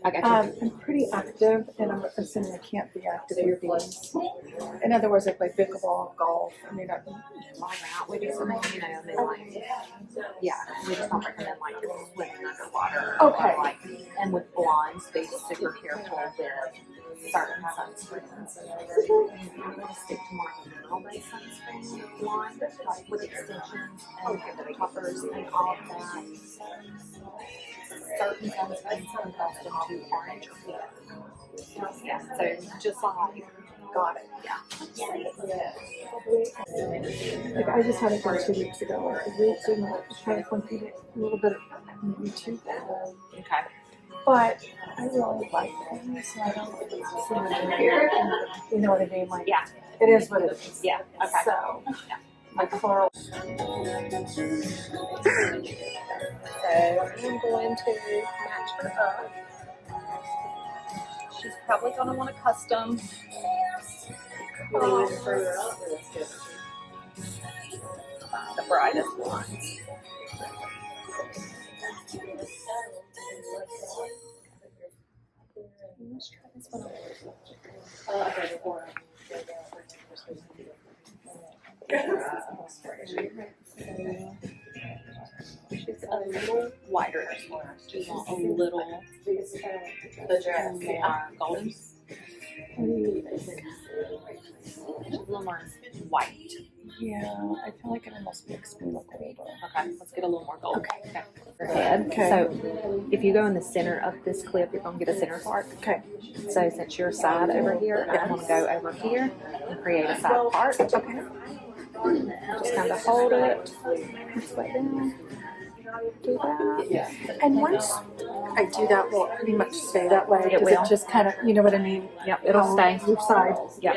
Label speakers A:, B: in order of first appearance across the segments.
A: I got you.
B: I'm pretty active, and I'm assuming I can't be active with these. In other words, I play pickleball, golf. I mean,
A: Like that, we do something, you know, I mean, like, yeah, we just don't recommend like just swimming underwater.
B: Okay.
A: Or, like, and with blondes, be super careful with certain sunscreens. You want to stick to more mineral-based sunscreen with blonde, like with extensions and the toppers and all of that. Certain sunscreens can cause them to orange or pink. Yeah, so just like,
B: got it.
A: yeah.
B: Like I just had it done 2 weeks ago. Like the roots are not kind of funky, a little bit of maybe too bad.
A: Okay.
B: But I really like them, so I don't see anything here. You know what I mean? Like,
A: Yeah.
B: it is what it is.
A: Yeah. Okay.
B: So,
A: Yeah.
B: like floral.
A: So I'm going to match her up. She's probably going to want a custom lead for the brightest ones. Let's try this one She's a little whiter. Do you want a little golden? She's a little more white.
B: Yeah, I feel like it almost makes me look older.
A: Okay, let's get a little more gold.
B: Okay.
A: Her head.
B: Okay.
A: So if you go in the center of this clip, you're going to get a center part.
B: Okay.
A: So since you're side over here, I'm going to go over here and create a side part.
B: Okay.
A: Just kind of hold it. Just like that. Do that.
B: And once I do that, will it pretty much stay that way?
A: It will.
B: It just kind of, you know what I mean?
A: Yep, it'll stay.
B: Your side.
A: Yep.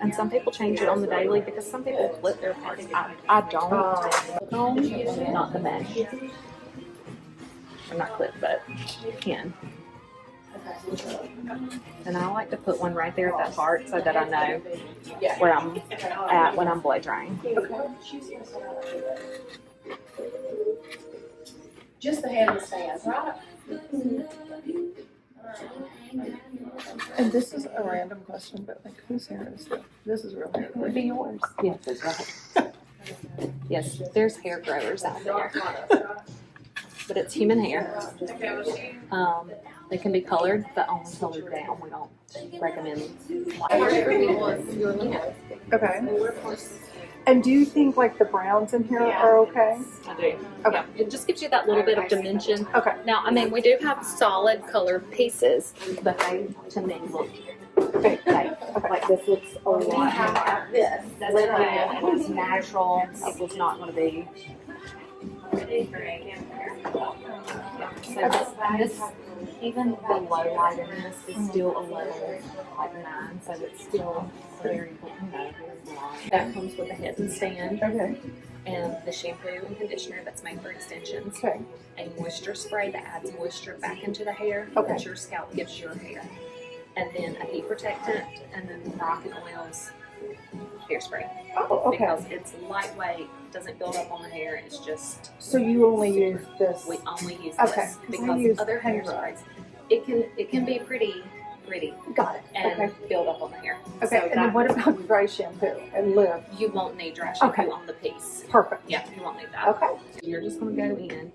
A: And some people change it on the daily because some people flip their parts. I don't. Not the mesh. Or not clip, but can. And I like to put one right there at that part so that I know where I'm at when I'm blow drying.
C: Just the head stands, right?
B: And this is a random question, but like, whose hair is this? This is real hair.
A: Would be yours. Yes, it's right. Yes, there's hair growers out there. But it's human hair. They can be colored, but only colored down. We don't recommend
B: Okay. And do you think like the browns in here are okay?
A: I do.
B: Okay.
A: Yeah, it just gives you that little bit of dimension.
B: Okay.
A: Now, I mean, we do have solid colored pieces, but they, to me, look fake. Like this looks a lot more. It's natural. It was not going to be. So this, even the low light in this is still a level like 9, so it's still very, very blonde. That comes with the head and stand.
B: Okay.
A: And the shampoo and conditioner that's made for extensions.
B: Okay.
A: A moisture spray that adds moisture back into the hair that your scalp gives your hair. And then a heat protectant, and then Moroccan Oil's hairspray.
B: Oh, okay.
A: Because it's lightweight, doesn't build up on the hair, it's just...
B: So you only use this?
A: We only use
B: okay.
A: this. Because other hairsprays, it can be pretty gritty.
B: Got it.
A: And build up on the hair.
B: Okay,
A: So
B: and then what about dry shampoo and lip?
A: You won't need dry shampoo on the piece.
B: Perfect.
A: Yeah, you won't need that.
B: Okay.
A: So you're just going to go in,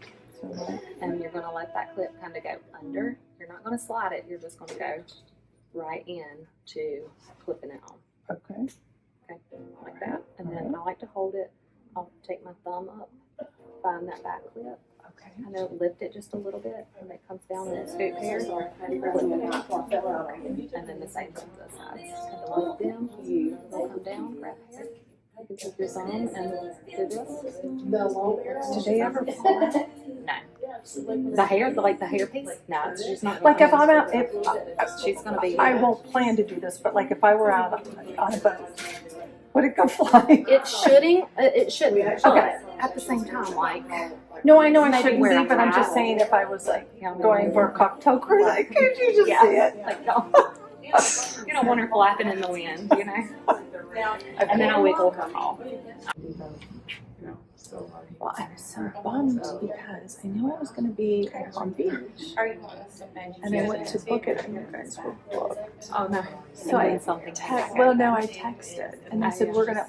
A: and you're going to let that clip kind of go under. You're not going to slide it. You're just going to go right in to clipping it on.
B: Okay.
A: Okay, like that. And then I like to hold it. I'll take my thumb up, find that back clip.
B: Okay.
A: Kind of lift it just a little bit, and it comes down in its scoop here. Flip it out. And then the same thing to the sides. Kind of lift them. They'll come down, grab hair. You can put this on and do this.
B: Do they ever fall out?
A: No. The hair, like the hair piece? No, it's just not.
B: Like if I'm out, if
A: she's gonna be.
B: I won't plan to do this, but like if I were out on a boat, would it go flying?
A: It shouldn't. It shouldn't.
B: Okay.
A: At the same time, like.
B: No, I know I
A: Maybe
B: shouldn't
A: wear
B: be,
A: a
B: but I'm just
A: hat.
B: saying if I was like going for a cocktail cruise, like, could you just see it?
A: Like, you don't want her flapping in the wind, you know. And then I'll wiggle her off.
B: Well, I'm so bummed because I knew I was going to be at Palm Beach, and I went to book it, and you guys were booked.
A: Oh no.
B: So I texted, and they said we're going to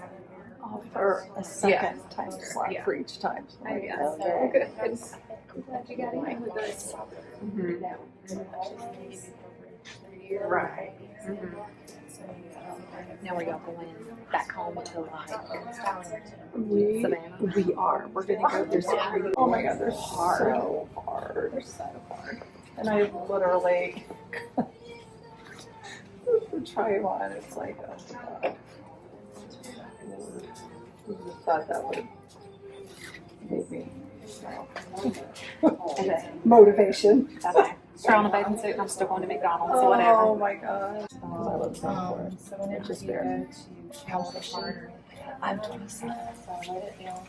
B: offer a second time slot for each time. So I'm like,
C: So good. I'm glad you got in with us.
A: Right. Now we got going back home to
B: we are. We're going to go through some. Oh my God, they're so hard. They're so hard. And I literally try one. It's like, oh God. I thought that would make me motivation.
A: Okay. Try on a bathing suit and I'm still going to McDonald's or whatever.
B: Oh my God. I love paying for it.
C: So whenever
B: Just
C: you
B: there.
C: go to Consultation,
B: I'm 27.
C: so let it down.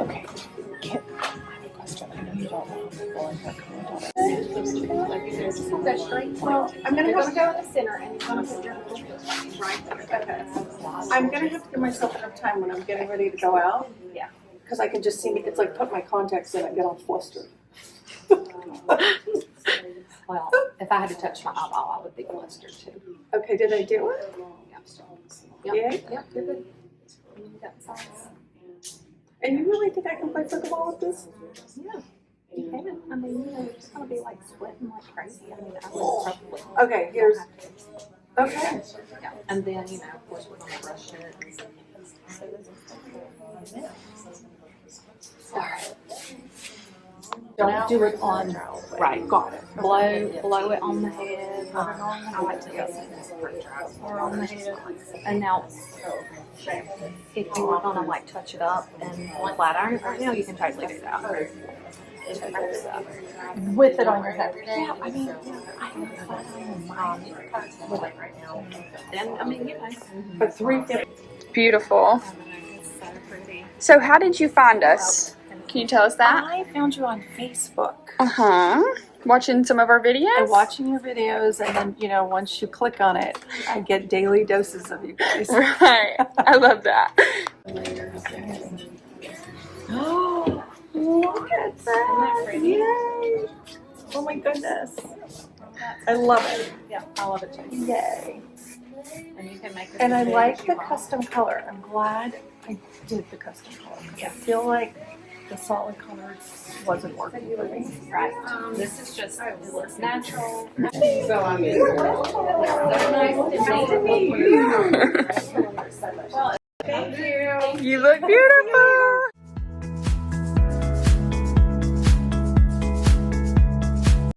B: Okay. Kit, I have a question. I know you don't know before and
C: Go straight. Well, I'm gonna have to go in the center and you're gonna put your right there. Okay. I'm gonna have to give myself enough time when I'm getting ready to go out.
A: Yeah.
B: Because I can just see me. It's like put my contacts in and get all flustered.
A: Well, if I had to touch my eyeball, I would be flustered too.
B: Okay, did I do it?
A: Yep.
B: Yeah?
A: Yep, you're good. You got the size.
B: And you really think I can play pickleball with this?
A: Yeah. You can. I mean, you're just gonna be like sweating like crazy. I mean, I would probably.
B: Okay, here's. Okay.
A: Yeah. And then, you know, of course, we're gonna brush it. Alright. Don't do it on. Right. Got it. Blow it on the head. I like to get more on the head. And now, if you were gonna like touch it up and flat iron it right now, you can totally do that.
B: With it on your head.
A: Yeah, I mean, I have flat iron mine with it right now. And I mean, you know,
B: But 350.
D: Beautiful.
A: it's so pretty.
D: So how did you find us? Can you tell us that?
B: I found you on Facebook.
D: Uh-huh. Watching some of our videos?
B: I'm watching your videos, and then, you know, once you click on it, I get daily doses of you guys.
D: Right. I love that.
B: Oh, look at that. Yay. Oh my goodness. I love it.
A: Yeah, I love it too.
B: Yay.
A: And you can make it
B: And I
A: as big
B: like
A: as
B: the
A: you want.
B: custom color. I'm glad I did the custom color. I feel like the solid colors wasn't working for me.
A: Right. This is just, it looks natural.
C: So I'm in.
D: You look beautiful.